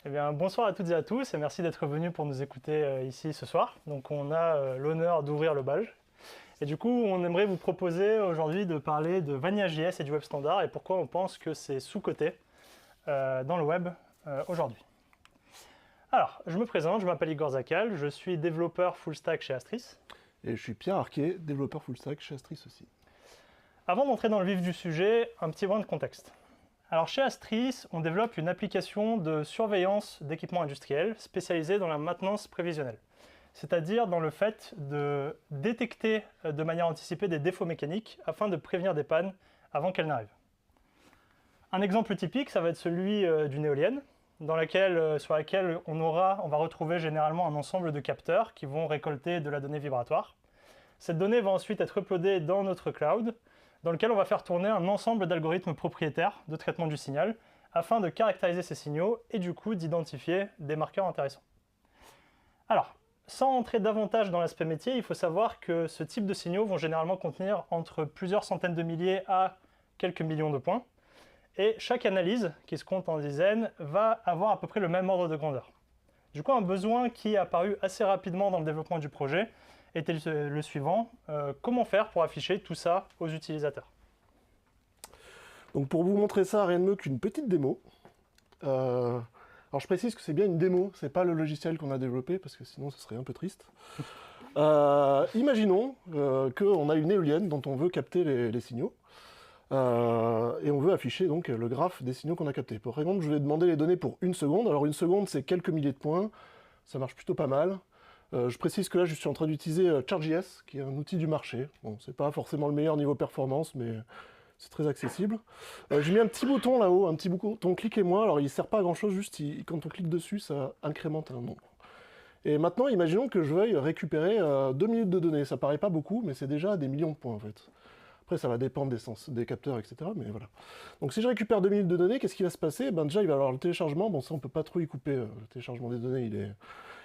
Eh bien, bonsoir à toutes et à tous et merci d'être venus pour nous écouter ici ce soir. Donc on a l'honneur d'ouvrir le bal. Et du coup, on aimerait vous proposer aujourd'hui de parler de Vanilla.js et du web standard et pourquoi on pense que c'est sous-coté dans le web aujourd'hui. Alors, je me présente, je m'appelle Igor Zakal, je suis développeur full stack chez Astris. Et je suis Pierre Arquet, développeur full stack chez Astris aussi. Avant d'entrer dans le vif du sujet, un petit point de contexte. Alors chez Astris, on développe une application de surveillance d'équipements industriels spécialisée dans la maintenance prévisionnelle. C'est-à-dire dans le fait de détecter de manière anticipée des défauts mécaniques afin de prévenir des pannes avant qu'elles n'arrivent. Un exemple typique, ça va être celui d'une éolienne, sur laquelle on va retrouver généralement un ensemble de capteurs qui vont récolter de la donnée vibratoire. Cette donnée va ensuite être uploadée dans notre cloud, dans lequel on va faire tourner un ensemble d'algorithmes propriétaires de traitement du signal afin de caractériser ces signaux et du coup d'identifier des marqueurs intéressants. Alors, sans entrer davantage dans l'aspect métier, il faut savoir que ce type de signaux vont généralement contenir entre plusieurs centaines de milliers à quelques millions de points, et chaque analyse, qui se compte en dizaines, va avoir à peu près le même ordre de grandeur. Du coup, un besoin qui est apparu assez rapidement dans le développement du projet était le suivant, comment faire pour afficher tout ça aux utilisateurs? Donc pour vous montrer ça, rien de mieux qu'une petite démo. Alors je précise que c'est bien une démo, c'est pas le logiciel qu'on a développé, parce que sinon ce serait un peu triste. Imaginons qu'on a une éolienne dont on veut capter les signaux, et on veut afficher donc le graphe des signaux qu'on a captés. Par exemple, je vais demander les données pour 1 seconde. Alors 1 seconde, c'est quelques milliers de points, ça marche plutôt pas mal. Je précise que là, je suis en train d'utiliser Charge.js, qui est un outil du marché. Bon, c'est pas forcément le meilleur niveau performance, mais c'est très accessible. J'ai mis un petit bouton là-haut, un petit bouton cliquez-moi. Alors, il sert pas à grand-chose, juste quand on clique dessus, ça incrémente un nombre. Et maintenant, imaginons que je veuille récupérer 2 minutes de données. Ça paraît pas beaucoup, mais c'est déjà des millions de points, en fait. Après, ça va dépendre des capteurs, etc. Mais voilà. Donc, si je récupère 2 minutes de données, qu'est-ce qui va se passer? Ben, déjà, il va y avoir le téléchargement. Bon, ça, on peut pas trop y couper. Le téléchargement des données, il est...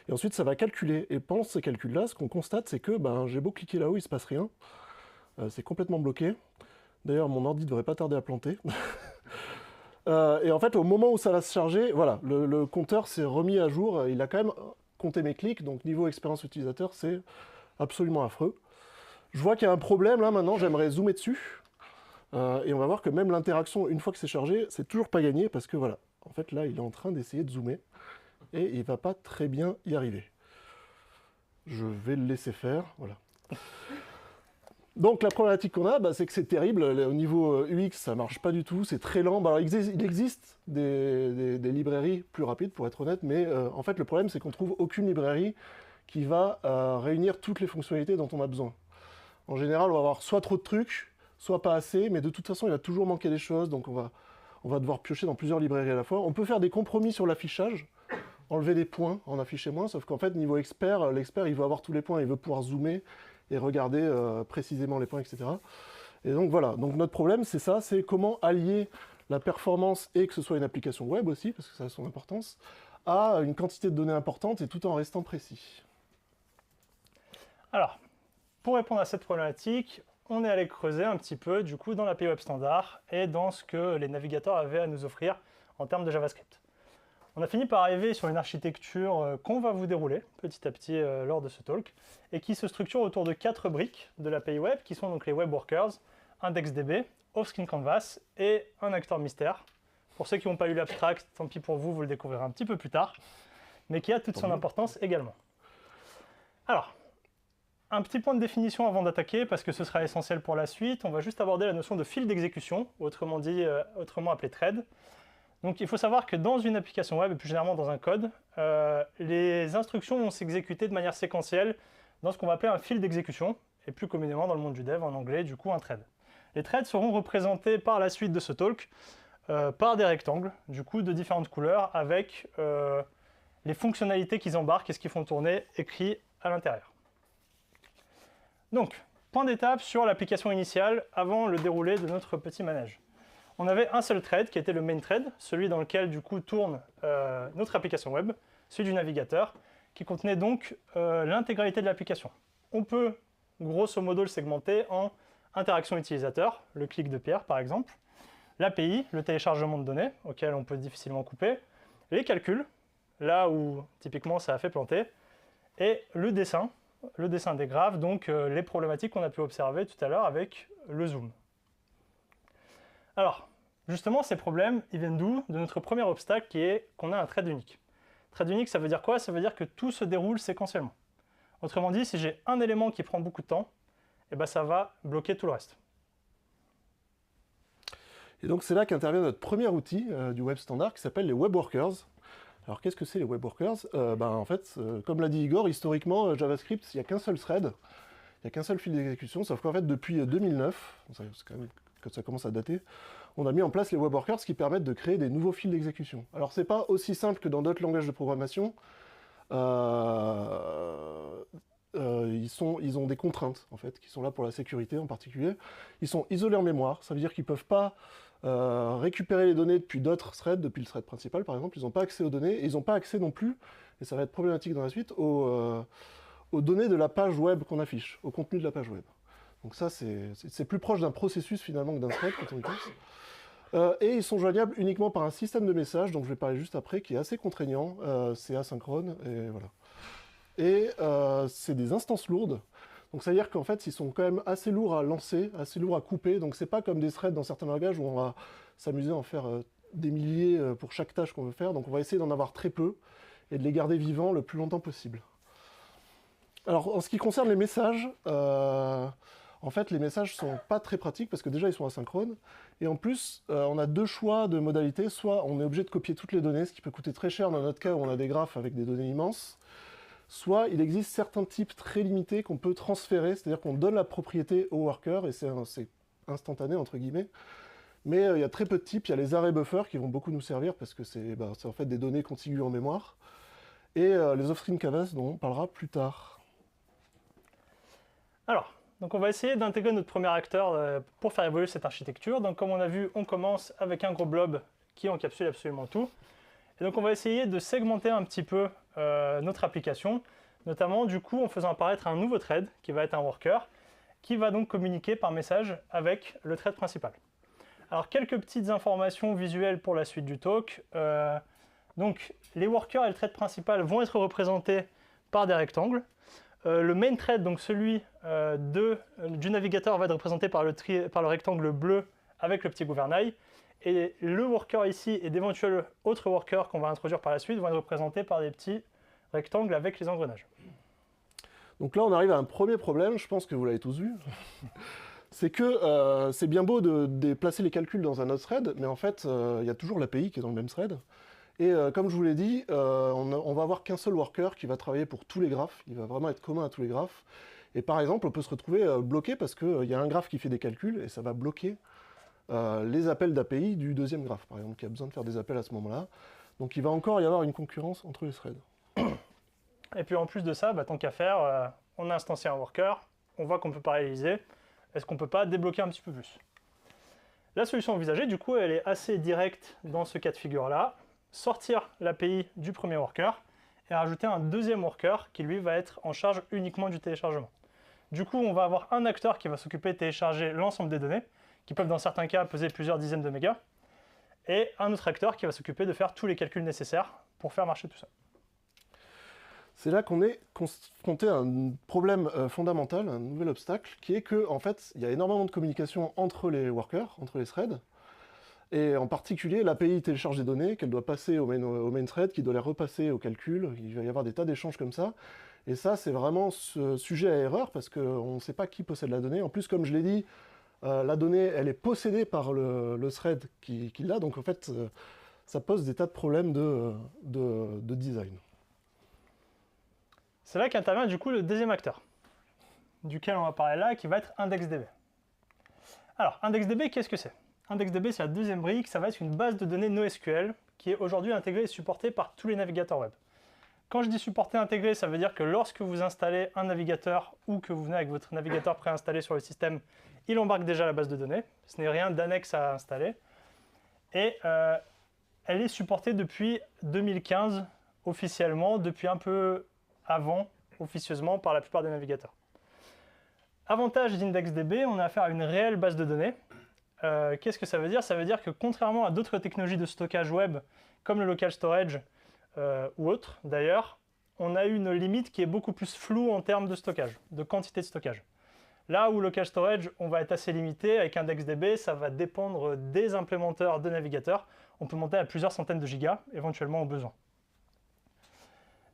Et ensuite, ça va calculer. Et pendant ces calculs-là, ce qu'on constate, c'est que ben, j'ai beau cliquer là-haut, il se passe rien. C'est complètement bloqué. D'ailleurs, mon ordi ne devrait pas tarder à planter. Et en fait, au moment où ça va se charger, voilà, le compteur s'est remis à jour. Il a quand même compté mes clics. Donc, niveau expérience utilisateur, c'est absolument affreux. Je vois qu'il y a un problème là maintenant. J'aimerais zoomer dessus. Et on va voir que même l'interaction, une fois que c'est chargé, c'est toujours pas gagné parce que voilà. En fait, là, il est en train d'essayer de zoomer. Et il va pas très bien y arriver. Je vais le laisser faire, voilà. Donc la problématique qu'on a, c'est que c'est terrible, au niveau UX ça marche pas du tout, c'est très lent. Alors, il existe des librairies plus rapides pour être honnête, mais en fait le problème c'est qu'on trouve aucune librairie qui va réunir toutes les fonctionnalités dont on a besoin. En général on va avoir soit trop de trucs, soit pas assez, mais de toute façon il va toujours manquer des choses, donc on va devoir piocher dans plusieurs librairies à la fois. On peut faire des compromis sur l'affichage, enlever des points, en afficher moins, sauf qu'en fait, niveau expert, l'expert, il veut avoir tous les points, il veut pouvoir zoomer et regarder précisément les points, etc. Et donc voilà, donc notre problème, c'est ça, c'est comment allier la performance et que ce soit une application web aussi, parce que ça a son importance, à une quantité de données importante et tout en restant précis. Alors, pour répondre à cette problématique, on est allé creuser un petit peu du coup dans l'API Web Standard et dans ce que les navigateurs avaient à nous offrir en termes de JavaScript. On a fini par arriver sur une architecture qu'on va vous dérouler petit à petit lors de ce talk, et qui se structure autour de 4 briques de l'API Web, qui sont donc les Web Workers, IndexDB, Off-Screen Canvas et un acteur mystère. Pour ceux qui n'ont pas lu l'abstract, tant pis pour vous, vous le découvrirez un petit peu plus tard, mais qui a toute son importance également. Alors, un petit point de définition avant d'attaquer, parce que ce sera essentiel pour la suite, on va juste aborder la notion de fil d'exécution, autrement appelé thread. Donc il faut savoir que dans une application web, et plus généralement dans un code, les instructions vont s'exécuter de manière séquentielle dans ce qu'on va appeler un fil d'exécution, et plus communément dans le monde du dev en anglais, du coup un thread. Les threads seront représentés par la suite de ce talk par des rectangles, du coup de différentes couleurs, avec les fonctionnalités qu'ils embarquent et ce qu'ils font tourner écrit à l'intérieur. Donc, point d'étape sur l'application initiale avant le déroulé de notre petit manège. On avait un seul thread qui était le main thread, celui dans lequel du coup tourne notre application web, celui du navigateur, qui contenait donc l'intégralité de l'application. On peut grosso modo le segmenter en interaction utilisateur, le clic de Pierre par exemple, l'API, le téléchargement de données, auquel on peut difficilement couper, les calculs, là où typiquement ça a fait planter, et le dessin des graphes, donc les problématiques qu'on a pu observer tout à l'heure avec le zoom. Alors, justement, ces problèmes, ils viennent d'où? De notre premier obstacle qui est qu'on a un thread unique. Thread unique, ça veut dire quoi? Ça veut dire que tout se déroule séquentiellement. Autrement dit, si j'ai un élément qui prend beaucoup de temps, eh ben, ça va bloquer tout le reste. Et donc c'est là qu'intervient notre premier outil du web standard qui s'appelle les web workers. Alors qu'est-ce que c'est les web workers? En fait, comme l'a dit Igor, historiquement, JavaScript, il n'y a qu'un seul thread, il n'y a qu'un seul fil d'exécution, sauf qu'en fait depuis 2009, c'est quand même quand ça commence à dater, on a mis en place les web workers qui permettent de créer des nouveaux fils d'exécution. Alors c'est pas aussi simple que dans d'autres langages de programmation. Ils ont des contraintes en fait, qui sont là pour la sécurité en particulier. Ils sont isolés en mémoire, ça veut dire qu'ils ne peuvent pas récupérer les données depuis d'autres threads, depuis le thread principal par exemple. Ils n'ont pas accès aux données, et ils n'ont pas accès non plus, et ça va être problématique dans la suite, aux données de la page web qu'on affiche, au contenu de la page web. Donc ça, c'est plus proche d'un processus finalement que d'un thread quand on y pense. Et ils sont joignables uniquement par un système de messages, dont je vais parler juste après, qui est assez contraignant, c'est asynchrone, et voilà. Et c'est des instances lourdes, donc ça veut dire qu'en fait, ils sont quand même assez lourds à lancer, assez lourds à couper, donc c'est pas comme des threads dans certains langages où on va s'amuser à en faire des milliers pour chaque tâche qu'on veut faire, donc on va essayer d'en avoir très peu, et de les garder vivants le plus longtemps possible. Alors, en ce qui concerne les messages, en fait, les messages sont pas très pratiques parce que déjà, ils sont asynchrones. Et en plus, on a deux choix de modalités. Soit on est obligé de copier toutes les données, ce qui peut coûter très cher dans notre cas où on a des graphes avec des données immenses. Soit il existe certains types très limités qu'on peut transférer, c'est-à-dire qu'on donne la propriété au worker et c'est instantané, entre guillemets. Mais il y a très peu de types. Il y a les array buffers qui vont beaucoup nous servir parce que c'est en fait des données contiguës en mémoire. Et les off-string canvas dont on parlera plus tard. Alors, donc on va essayer d'intégrer notre premier acteur pour faire évoluer cette architecture. Donc comme on a vu, on commence avec un gros blob qui encapsule absolument tout. Et donc on va essayer de segmenter un petit peu notre application, notamment du coup en faisant apparaître un nouveau thread qui va être un worker, qui va donc communiquer par message avec le thread principal. Alors quelques petites informations visuelles pour la suite du talk. Donc les workers et le thread principal vont être représentés par des rectangles. Le main thread, donc celui du navigateur, va être représenté par le rectangle bleu avec le petit gouvernail. Et le worker ici et d'éventuels autres workers qu'on va introduire par la suite vont être représentés par des petits rectangles avec les engrenages. Donc là, on arrive à un premier problème, je pense que vous l'avez tous vu. C'est que c'est bien beau de déplacer les calculs dans un autre thread, mais en fait, il y a toujours l'API qui est dans le même thread. Et comme je vous l'ai dit, on va avoir qu'un seul worker qui va travailler pour tous les graphes. Il va vraiment être commun à tous les graphes. Et par exemple, on peut se retrouver bloqué parce qu'il y a un graphe qui fait des calculs et ça va bloquer les appels d'API du deuxième graphe, par exemple, qui a besoin de faire des appels à ce moment-là. Donc il va encore y avoir une concurrence entre les threads. Et puis en plus de ça, tant qu'à faire, on a instancié un worker, on voit qu'on ne peut pas réaliser. Est-ce qu'on ne peut pas débloquer un petit peu plus? La solution envisagée, du coup, elle est assez directe dans ce cas de figure-là. Sortir l'API du premier worker et rajouter un deuxième worker qui lui va être en charge uniquement du téléchargement. Du coup, on va avoir un acteur qui va s'occuper de télécharger l'ensemble des données, qui peuvent dans certains cas peser plusieurs dizaines de mégas, et un autre acteur qui va s'occuper de faire tous les calculs nécessaires pour faire marcher tout ça. C'est là qu'on est confronté à un problème fondamental, un nouvel obstacle, qui est que en fait, il y a énormément de communication entre les workers, entre les threads. Et en particulier, l'API télécharge des données qu'elle doit passer au main thread, qui doit les repasser au calcul. Il va y avoir des tas d'échanges comme ça. Et ça, c'est vraiment ce sujet à erreur, parce qu'on ne sait pas qui possède la donnée. En plus, comme je l'ai dit, la donnée, elle est possédée par le thread qui l'a. Donc en fait, ça pose des tas de problèmes de design. C'est là qu'intervient du coup le deuxième acteur, duquel on va parler là, qui va être IndexDB. Alors, IndexDB, qu'est-ce que c'est? IndexDB, c'est la deuxième brique, ça va être une base de données NoSQL qui est aujourd'hui intégrée et supportée par tous les navigateurs web. Quand je dis supporté intégré, ça veut dire que lorsque vous installez un navigateur ou que vous venez avec votre navigateur préinstallé sur le système, il embarque déjà la base de données. Ce n'est rien d'annexe à installer. Et elle est supportée depuis 2015 officiellement, depuis un peu avant officieusement par la plupart des navigateurs. Avantage d'IndexDB, on a affaire à une réelle base de données. Qu'est-ce que ça veut dire? Ça veut dire que contrairement à d'autres technologies de stockage web, comme le local storage, ou autre, d'ailleurs, on a une limite qui est beaucoup plus floue en termes de stockage, de quantité de stockage. Là où le cache storage, on va être assez limité, avec IndexedDB, ça va dépendre des implémenteurs de navigateurs. On peut monter à plusieurs centaines de gigas, éventuellement au besoin.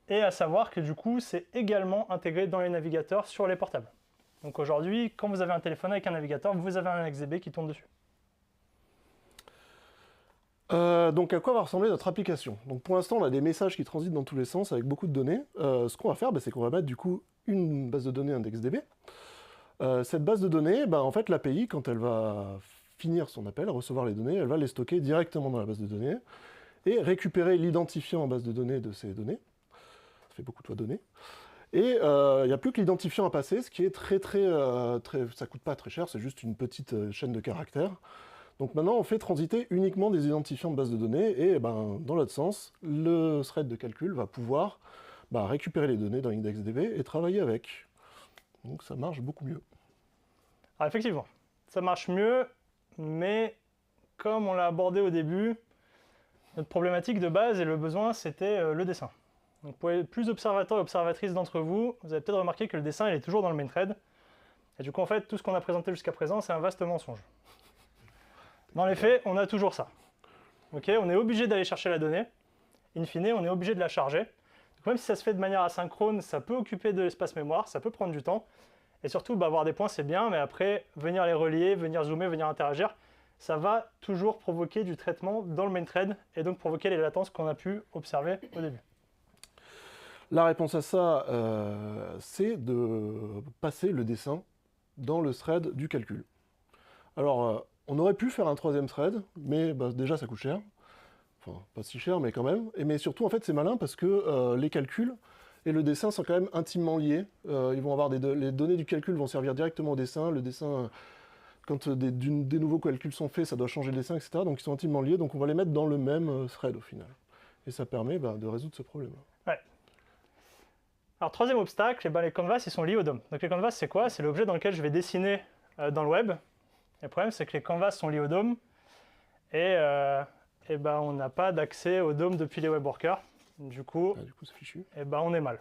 Et à savoir que du coup, c'est également intégré dans les navigateurs sur les portables. Donc aujourd'hui, quand vous avez un téléphone avec un navigateur, vous avez un IndexedDB qui tourne dessus. Donc à quoi va ressembler notre application? Donc pour l'instant, on a des messages qui transitent dans tous les sens avec beaucoup de données. Ce qu'on va faire, c'est qu'on va mettre du coup une base de données IndexedDB. Cette base de données, en fait, l'API, quand elle va finir son appel, recevoir les données, elle va les stocker directement dans la base de données et récupérer l'identifiant en base de données de ces données. Ça fait beaucoup de fois données. Et il n'y a plus que l'identifiant à passer, ce qui est ça coûte pas très cher, c'est juste une petite chaîne de caractères. Donc maintenant, on fait transiter uniquement des identifiants de base de données, et dans l'autre sens, le thread de calcul va pouvoir récupérer les données dans IndexedDB et travailler avec. Donc ça marche beaucoup mieux. Alors effectivement, ça marche mieux, mais comme on l'a abordé au début, notre problématique de base et le besoin, c'était le dessin. Donc pour les plus observateurs et observatrices d'entre vous, vous avez peut-être remarqué que le dessin il est toujours dans le main thread. Et du coup, en fait, tout ce qu'on a présenté jusqu'à présent, c'est un vaste mensonge. Dans les faits, on a toujours ça. Okay, on est obligé d'aller chercher la donnée. In fine, on est obligé de la charger. Donc même si ça se fait de manière asynchrone, ça peut occuper de l'espace mémoire, ça peut prendre du temps. Et surtout, avoir des points, c'est bien, mais après, venir les relier, venir zoomer, venir interagir, ça va toujours provoquer du traitement dans le main thread et donc provoquer les latences qu'on a pu observer au début. La réponse à ça, c'est de passer le dessin dans le thread du calcul. Alors, on aurait pu faire un troisième thread, mais déjà ça coûte cher. Enfin, pas si cher, mais quand même. Mais surtout, en fait, c'est malin parce que les calculs et le dessin sont quand même intimement liés. Ils vont avoir les données du calcul vont servir directement au dessin. Le dessin, quand des nouveaux calculs sont faits, ça doit changer le dessin, etc. Donc ils sont intimement liés, donc on va les mettre dans le même thread au final. Et ça permet de résoudre ce problème-là. Ouais. Alors, troisième obstacle, les canvas, ils sont liés au DOM. Donc les canvas, c'est quoi? C'est l'objet dans lequel je vais dessiner dans le web. Et le problème, c'est que les canvas sont liés au DOM. Et on n'a pas d'accès au DOM depuis les web workers. Du coup c'est fichu. On est mal.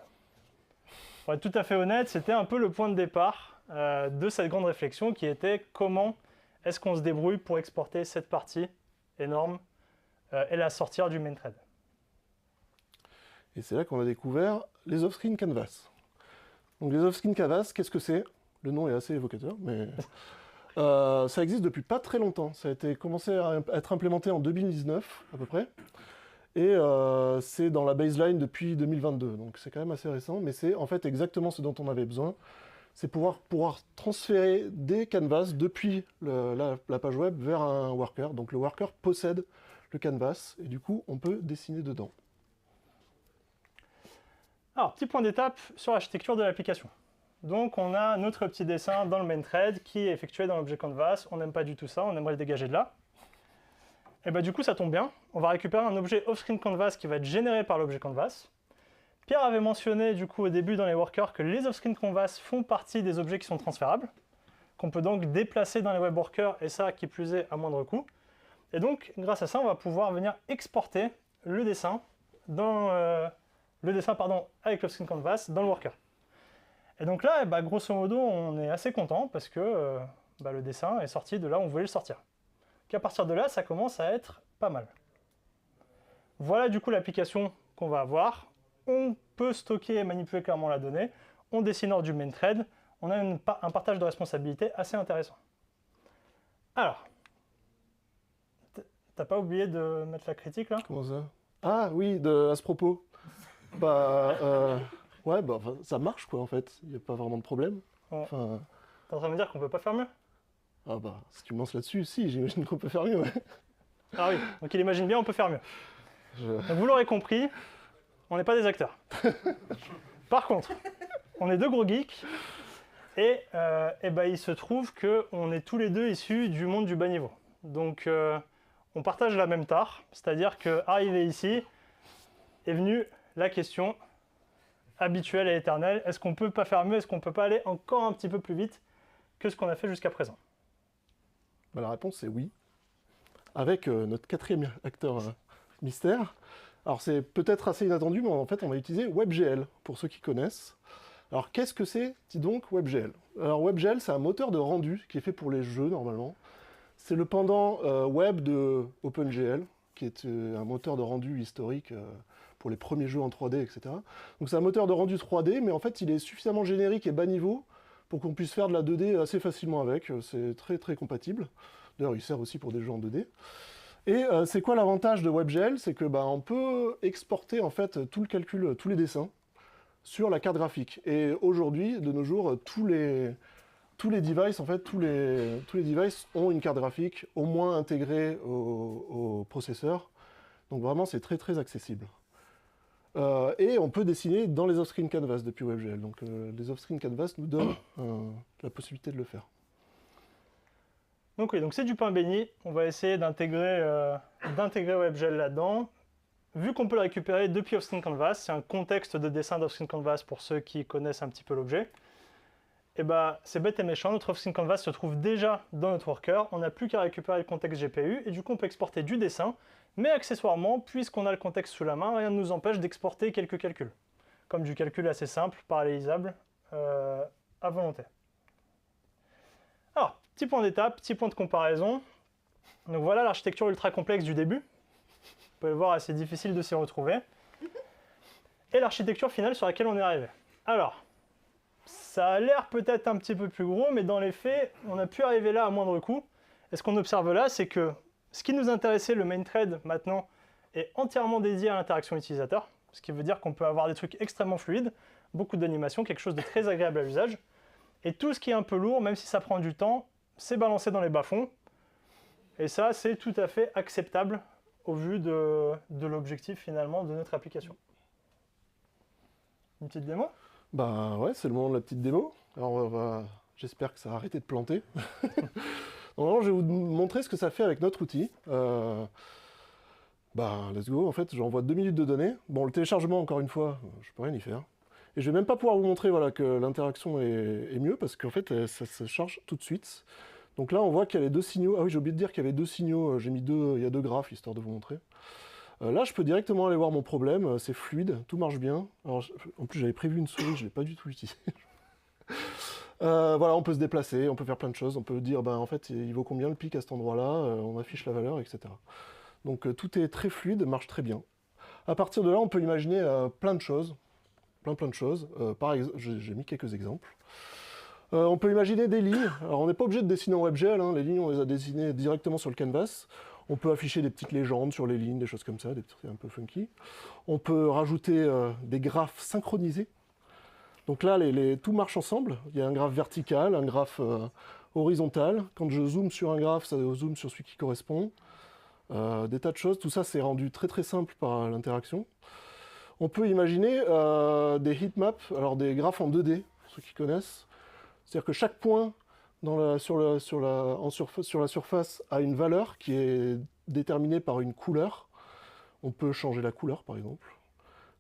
Pour être tout à fait honnête, c'était un peu le point de départ de cette grande réflexion qui était comment est-ce qu'on se débrouille pour exporter cette partie énorme et la sortir du main thread. Et c'est là qu'on a découvert les off-screen canvas. Donc les off-screen canvas, qu'est-ce que c'est? Le nom est assez évocateur, mais ça existe depuis pas très longtemps. Ça a été commencé à être implémenté en 2019 à peu près. Et c'est dans la baseline depuis 2022, donc c'est quand même assez récent, mais c'est en fait exactement ce dont on avait besoin. C'est pouvoir transférer des canvas depuis la page web vers un worker. Donc le worker possède le canvas, et du coup on peut dessiner dedans. Alors, petit point d'étape sur l'architecture de l'application. Donc on a notre petit dessin dans le main thread qui est effectué dans l'objet canvas. On n'aime pas du tout ça, on aimerait le dégager de là. Et du coup ça tombe bien, on va récupérer un objet off-screen canvas qui va être généré par l'objet canvas. Pierre avait mentionné du coup au début dans les workers que les off-screen canvas font partie des objets qui sont transférables, qu'on peut donc déplacer dans les web workers, et ça qui plus est à moindre coût. Et donc grâce à ça on va pouvoir venir exporter le dessin avec l'off-screen canvas dans le worker. Et donc là, grosso modo, on est assez content parce que le dessin est sorti de là où on voulait le sortir. Qu'à partir de là, ça commence à être pas mal. Voilà du coup l'application qu'on va avoir. On peut stocker et manipuler clairement la donnée. On dessine hors du main thread. On a un partage de responsabilité assez intéressant. Alors, t'as pas oublié de mettre la critique là? Comment ça? Ah oui, à ce propos. Ouais, ça marche quoi en fait. Il n'y a pas vraiment de problème. Ouais. Enfin... T'es en train de me dire qu'on peut pas faire mieux? Ah si tu me lances là-dessus, si, j'imagine qu'on peut faire mieux, ouais. Ah oui, donc il imagine bien on peut faire mieux. Donc vous l'aurez compris, on n'est pas des acteurs. Par contre, on est deux gros geeks, et il se trouve qu'on est tous les deux issus du monde du bas niveau. Donc on partage la même tare, c'est-à-dire qu'arrivé ici, est venue la question habituelle et éternelle, est-ce qu'on peut pas faire mieux, est-ce qu'on peut pas aller encore un petit peu plus vite que ce qu'on a fait jusqu'à présent? La réponse est oui. Avec notre quatrième acteur mystère, Alors c'est peut-être assez inattendu, mais en fait on va utiliser WebGL, pour ceux qui connaissent. Alors qu'est-ce que c'est, dis donc, WebGL? Alors WebGL, c'est un moteur de rendu qui est fait pour les jeux, normalement. C'est le pendant web de OpenGL, qui est un moteur de rendu historique pour les premiers jeux en 3D, etc. Donc c'est un moteur de rendu 3D, mais en fait il est suffisamment générique et bas niveau pour qu'on puisse faire de la 2D assez facilement avec. C'est très très compatible. D'ailleurs, il sert aussi pour des jeux en 2D. Et c'est quoi l'avantage de WebGL? C'est que on peut exporter en fait tout le calcul, tous les dessins sur la carte graphique. Et aujourd'hui, de nos jours, tous les devices, en fait, tous les devices ont une carte graphique au moins intégrée au processeur. Donc vraiment, c'est très très accessible. Et on peut dessiner dans les off-screen canvas depuis WebGL. Donc les off-screen canvas nous donnent la possibilité de le faire. Donc oui, donc c'est du pain béni. On va essayer d'intégrer WebGL là-dedans. Vu qu'on peut le récupérer depuis off-screen canvas, c'est un contexte de dessin d'off-screen canvas pour ceux qui connaissent un petit peu l'objet. Et c'est bête et méchant, notre off-screen canvas se trouve déjà dans notre worker. On n'a plus qu'à récupérer le contexte GPU et du coup on peut exporter du dessin. Mais accessoirement, puisqu'on a le contexte sous la main, rien ne nous empêche d'exporter quelques calculs. Comme du calcul assez simple, parallélisable, à volonté. Alors, petit point d'étape, petit point de comparaison. Donc voilà l'architecture ultra complexe du début. Vous pouvez le voir, assez difficile de s'y retrouver. Et l'architecture finale sur laquelle on est arrivé. Alors, ça a l'air peut-être un petit peu plus gros, mais dans les faits, on a pu arriver là à moindre coût. Et ce qu'on observe là, c'est que ce qui nous intéressait, le main thread maintenant, est entièrement dédié à l'interaction utilisateur, ce qui veut dire qu'on peut avoir des trucs extrêmement fluides, beaucoup d'animation, quelque chose de très agréable à l'usage. Et tout ce qui est un peu lourd, même si ça prend du temps, c'est balancé dans les bas-fonds. Et ça, c'est tout à fait acceptable au vu de l'objectif finalement de notre application. Une petite démo? Bah ouais, c'est le moment de la petite démo. Alors j'espère que ça a arrêté de planter. Donc, je vais vous montrer ce que ça fait avec notre outil. Let's go. En fait, j'envoie 2 minutes de données. Bon, le téléchargement, encore une fois, je peux rien y faire. Et je vais même pas pouvoir vous montrer que l'interaction est mieux parce qu'en fait, ça se charge tout de suite. Donc là, on voit qu'il y a les 2 signaux. Ah oui, j'ai oublié de dire qu'il y avait 2 signaux. J'ai mis il y a 2 graphes histoire de vous montrer. Là, je peux directement aller voir mon problème. C'est fluide, tout marche bien. Alors, en plus, j'avais prévu une souris, je l'ai pas du tout utilisée. Voilà, on peut se déplacer, on peut faire plein de choses. On peut dire, en fait, il vaut combien le pic à cet endroit-là, on affiche la valeur, etc. Donc tout est très fluide, marche très bien. À partir de là, on peut imaginer plein de choses. Plein de choses. Par exemple, j'ai mis quelques exemples. On peut imaginer des lignes. Alors, on n'est pas obligé de dessiner en WebGL, hein. Les lignes, on les a dessinées directement sur le canvas. On peut afficher des petites légendes sur les lignes, des choses comme ça, des trucs un peu funky. On peut rajouter des graphes synchronisés. Donc là, tout marche ensemble. Il y a un graphe vertical, un graphe horizontal. Quand je zoome sur un graphe, ça zoome sur celui qui correspond. Des tas de choses. Tout ça, c'est rendu très très simple par l'interaction. On peut imaginer des heatmaps, alors des graphes en 2D, pour ceux qui connaissent. C'est-à-dire que chaque point sur la surface a une valeur qui est déterminée par une couleur. On peut changer la couleur, par exemple.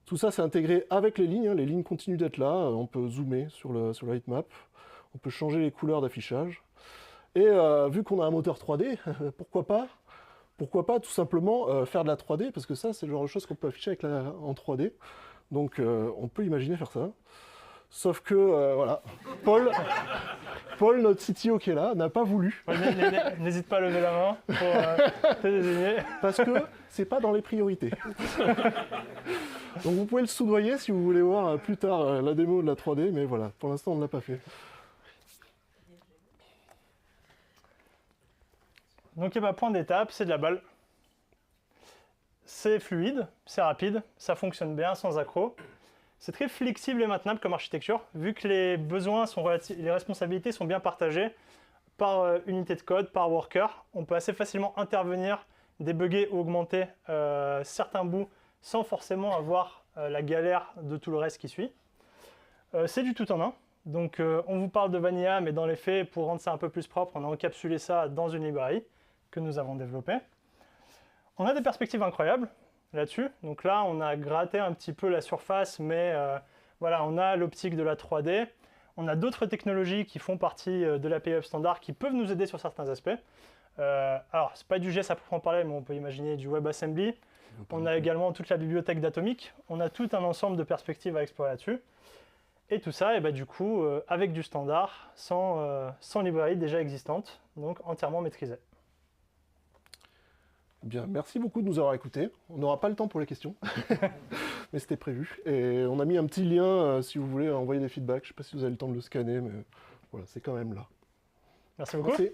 Tout ça, c'est intégré avec les lignes. Les lignes continuent d'être là. On peut zoomer sur la heatmap. On peut changer les couleurs d'affichage. Et vu qu'on a un moteur 3D, pourquoi pas tout simplement faire de la 3D, parce que ça, c'est le genre de choses qu'on peut afficher en 3D. Donc, on peut imaginer faire ça. Sauf que, voilà, Paul, notre CTO qui est là, n'a pas voulu. N'hésite pas à lever la main pour te désigner. Parce que c'est pas dans les priorités. Donc vous pouvez le soudoyer si vous voulez voir plus tard la démo de la 3D, mais voilà, pour l'instant on ne l'a pas fait. Donc point d'étape, c'est de la balle. C'est fluide, c'est rapide, ça fonctionne bien sans accroc. C'est très flexible et maintenable comme architecture, vu que les besoins les responsabilités sont bien partagées par unité de code, par worker. On peut assez facilement intervenir, débugger ou augmenter certains bouts sans forcément avoir la galère de tout le reste qui suit. C'est du tout en un. Donc on vous parle de Vanilla, mais dans les faits, pour rendre ça un peu plus propre, on a encapsulé ça dans une librairie que nous avons développée. On a des perspectives incroyables là-dessus. Donc là, on a gratté un petit peu la surface, mais voilà, on a l'optique de la 3D. On a d'autres technologies qui font partie de l'API Web Standard qui peuvent nous aider sur certains aspects. Alors, c'est pas du GES à proprement parler, mais on peut imaginer du WebAssembly. On a également toute la bibliothèque d'Atomic. On a tout un ensemble de perspectives à explorer là-dessus. Et tout ça, et bah, du coup, avec du standard, sans librairie déjà existante, donc entièrement maîtrisée. Bien, merci beaucoup de nous avoir écoutés. On n'aura pas le temps pour les questions, mais c'était prévu. Et on a mis un petit lien si vous voulez envoyer des feedbacks. Je ne sais pas si vous avez le temps de le scanner, mais voilà, c'est quand même là. Merci beaucoup. Merci.